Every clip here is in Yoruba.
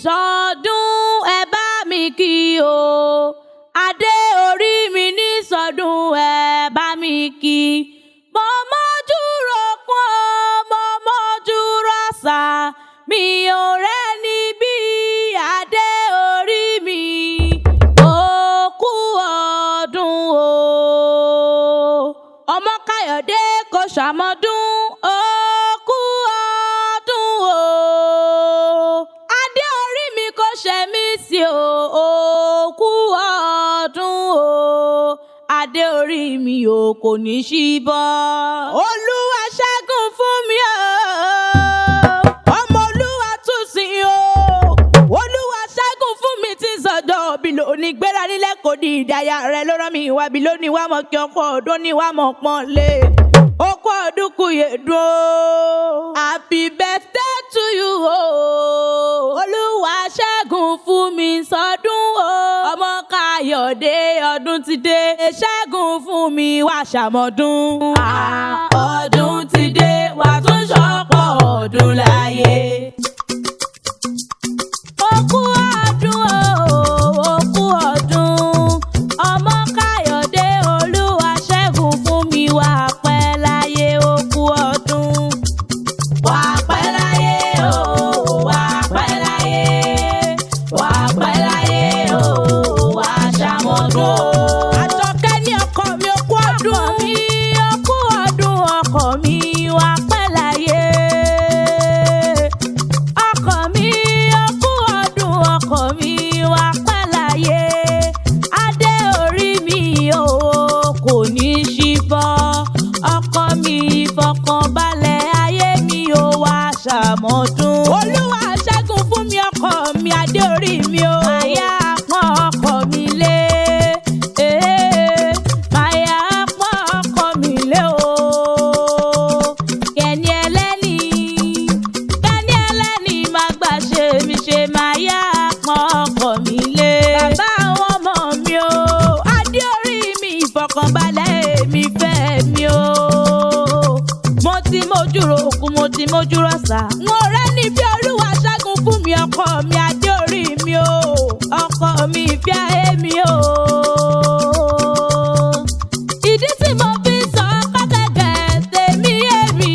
sọdún ẹ bá mi kí o. Adé orí mi ní sọdún ẹ bá mi kí. Mo mọ́jú rọ̀pọ̀n, mo mọ́jú rọ̀ṣà, mi ò rẹ́ni bí adé orí mi. Ó kú ọdún o. Ọmọ Káyọ̀dé kò ṣàmọ́dún. Ó kú ọdún o. Adé orí mi kò ṣẹ̀mí sí o. Ó kú ọdún o. Adé orí mi ò kò ní ṣí bọ́. Olúwa ṣẹ́gun fún mi o. Ọmọ Olúwa tún sìn o. Olúwa ṣẹ́gun fún mi tí ń sọ̀dọ̀ òbí lónìí gbéra nílẹ̀ kò di ìdáyà rẹ̀ ló rán mi ìwà bí lónìí wá mọ̀ kí ọkọ̀ ọdún ní wá mọ̀ pọ́n lé. Okú ọdún kù yé dúró. Happy birthday to you o. Olúwa ṣẹ́gun fún mi sọdún o. Ọmọ Káyọ̀dé ọdún ti dé. Ṣẹ́gun fún mi wá ṣàmọ́dún. Ọdún ti dé wá tún ṣọ̀pọ̀ ọdún láyé. Okú ọdún o. Okú ọdún. Ọmọ Káyọ̀dé Olúwa ṣẹ́gun fún mi wá pẹ́ láyé. Okú ọdún. Wá pẹ́ láyé o. Wá pẹ́ láyé. Wá pẹ́ láyé o. Wá ṣàmọ́dún. Àjọkẹ́ ní ọkọ mi okú ọdún. Okú ọdún ọkọ mi wá pẹ́ láyé. Ọkọ mi okú ọdún ọkọ mi wá pẹ́ láyé. Adé orí mi o kò ní ṣí bọ́. Ọkọ mi fọkànbalẹ̀ ayé mi ò wá ṣàmọ́dún. Olúwa ṣẹ́gun fún mi ọkọ mi adé orí mi o. Màyà pọ́n ọkọ mi lé. Màyà pọ́n ọkọ mi lé o. Kẹ́ni ẹlẹ́ni máa gbà ṣe mi ṣe màyà pọ́n ọkọ mi lé. Bàbá àwọn ọmọ mi o. Adé orí mi ìfọkànbalẹ̀ mi fẹ́ mi o. Mo ti mójú ròkun, mo ti mójú rọ̀ṣà. Mo rẹ́ni bí Olúwa ṣẹ́gun fún mi ọkọ mi adé orí mi o. Ọkọ mi ìfẹ́ ayé mi o. Ìdí tí mo fi sọ ọkọ gẹ́gẹ́ tèmi yé mi.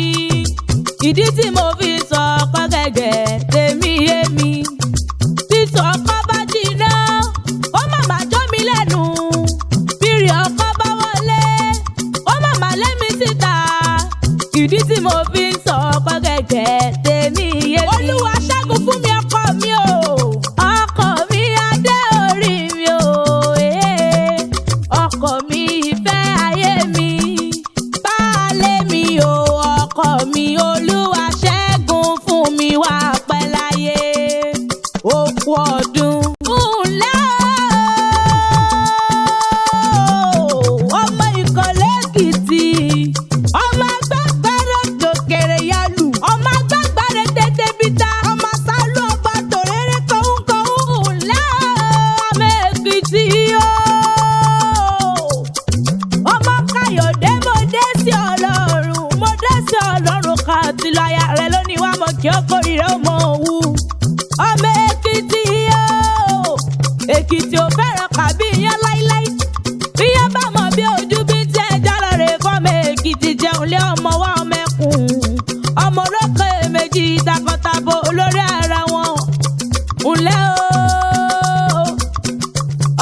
Ìdí tí mo fi sọ ọkọ gẹ́gẹ́ tèmi yé mi. Sísọ ọkọ bá jìnnà, ó màmá jó mi lẹ́nu. Bírì ọkọ bá wọlé, ó màmá lé mi síta. Ìdí tí mo fi ń sọ ọkọ gẹ́gẹ́ tèmi yé mi. Olúwa ṣẹ́gun fún mi ọkọ mi o. Ọkọ mi adé orí mi o. Ọkọ mi ìfẹ́ ayé mi. Baálé mi o. Ọkọ mi Olúwa ṣẹ́gun fún mi wá pẹ́ láyé. Okú ọdún. Ǹlẹ́ o. Ọmọ Ìkọ̀lé Èkìtì. Ọmọ agbágbára jòkèrè yálù. Ọmọ agbágbára tètè bíta. Ọmọ sálú ọba tòréré kọ́húnkọ́hún. Ǹlẹ́ ọmọ Èkìtì o. Ọmọ Káyọ̀dé mo dé sí Ọlọ́run. Mo dé sí Ọlọ́run ká ti lọ aya rẹ̀ lónìí wá mọ̀ kí ó kórìíra ó mọ̀ òwú. Ọmọ Èkìtì o. Èkìtì ò fẹ́ràn kàbí iyán láíláí. Bí yẹn bá mọ̀ bí ojú bí tí ẹ jára rè fọ́mọ Èkìtì jẹun lé ọmọ wa ọmọ ẹkùn. Ọmọ olókè méjì takọtabo olórí ara wọn. Ǹlẹ́ o.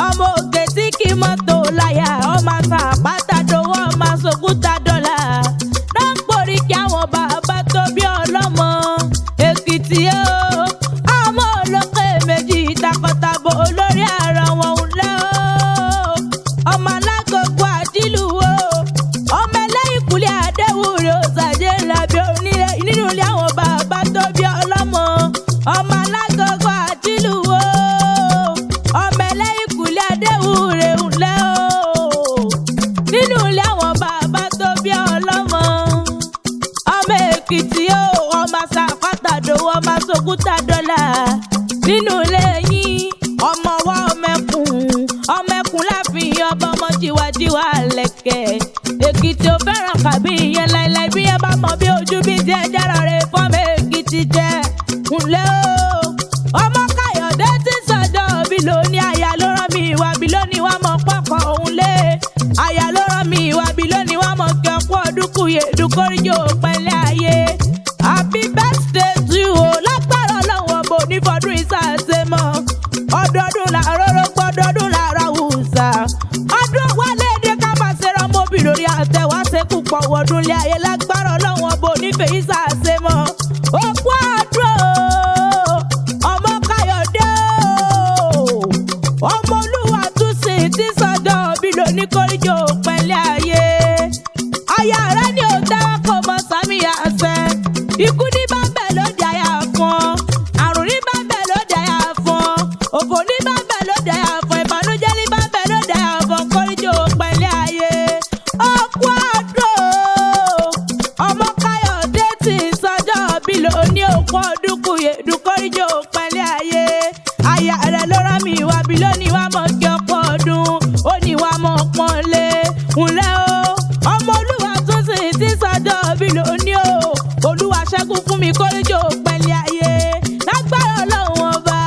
Ọmọ òkè tí kì í mọ́tò láyà. Ọmọ àṣà àpáta dowó ọmọ àṣòkúta dọ́là. Náà ń porí kí àwọn bàbá tó bí ọlọ́mọ. Èkìtì o. Ọmọ olókè méjì takọtabo olórí ara wọn. Ǹlẹ́ o. Ọmọ alágogo àdìlú o. Ọmọ ẹlẹ́yìn kúlẹ̀ àdéhùrẹ́ òṣàjẹ́ làbí onílé nínú ilé àwọn bàbá tó bí ọlọ́mọ. Ọmọ alágogo àdìlú o. Ọmọ ẹlẹ́yìn kúlẹ̀ àdéhùrẹ́ ǹlẹ́ o. Nínú ilé àwọn bàbá tó bí ọlọ́mọ. Ọmọ Èkìtì o. Ọmọ àṣà àpáta dowó ọmọ àṣòkúta dọ́là. Nínú ilé yín ọmọ wa ọmọ ẹkùn láàfin ọba ọmọ jíwájíwá lẹ̀kẹ̀. Èkìtì ò fẹ́ràn kàbí ìyẹn láíláí. Bí yẹn bá mọ̀ bí ojú bí tí ẹ jára rè fọ́mọ Èkìtì jẹ. Ǹlẹ́ o. Ọmọ Káyọ̀dé yèdùn kórìjò pẹ̀lẹ́ ayé. Happy birthday to you o, lágbára Ọlọ́run bò ní fọdún ìsàsẹ́mọ́. Ọdọọdún làárọ̀ rọ́gbọ́, ọdọọdún làárọ̀ wùsà. Ọdún wálé dé ká máa ṣe rọmọbì lórí àtẹ̀wá ṣe púpọ̀ wọ̀dún lé ayé lágbára Ọlọ́run bò ní fèyí sàsẹ́mọ́. Òkú àdúrà ọmọ Káyọ̀dé ọmọ Olúwa tún sì ti sọjọ́ bí lóní kórìjò pẹ̀lẹ́ ayé. Aya rẹ ni ò dáwọ́ kó mọ sàmì àṣẹ. Ikú ní bá bẹ̀ ló di àyà fún ọ. Àrùn ní bá bẹ̀ ló di àyà fún ọ. Òfò ní bá bẹ̀ ló di àyà fún ọ. Ìbànújẹ́ ní bá bẹ̀ ló di àyà fún ọ. Kórìjò pẹ̀lẹ́ ayé. Òkú àdúrà ọmọ Káyọ̀dé ti sọjọ́ bí lóní òkú ọdún kù yèdùn kórìjò pẹ̀lẹ́ ayé. Aya rẹ̀ ló rán mi wá bí lónìí wá mọ̀ kí ọ̀pọ̀ ọdún. Ó ní wá mọ̀ pọ́n lé. Ǹlẹ́ o, ọmọ Olúwa tún sì ti sọjọ́ bí lónìí o. Olúwa ṣẹ́gun fún mi kórìjò pẹ̀lẹ́ ayé. Lágbára Ọlọ́run ọba,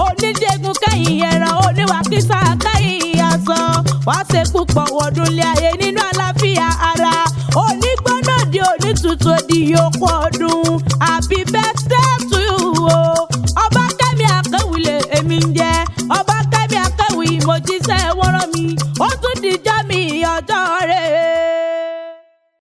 oníjẹ̀gùn kẹ́yìn ẹran, oníwàkísà kẹ́yìn aṣọ. Wá ṣe púpọ̀ wọ̀dún lé ayé nínú àlàáfíà ara. Onígbóná di onítùtù di yòókù ọdún. Happy birthday.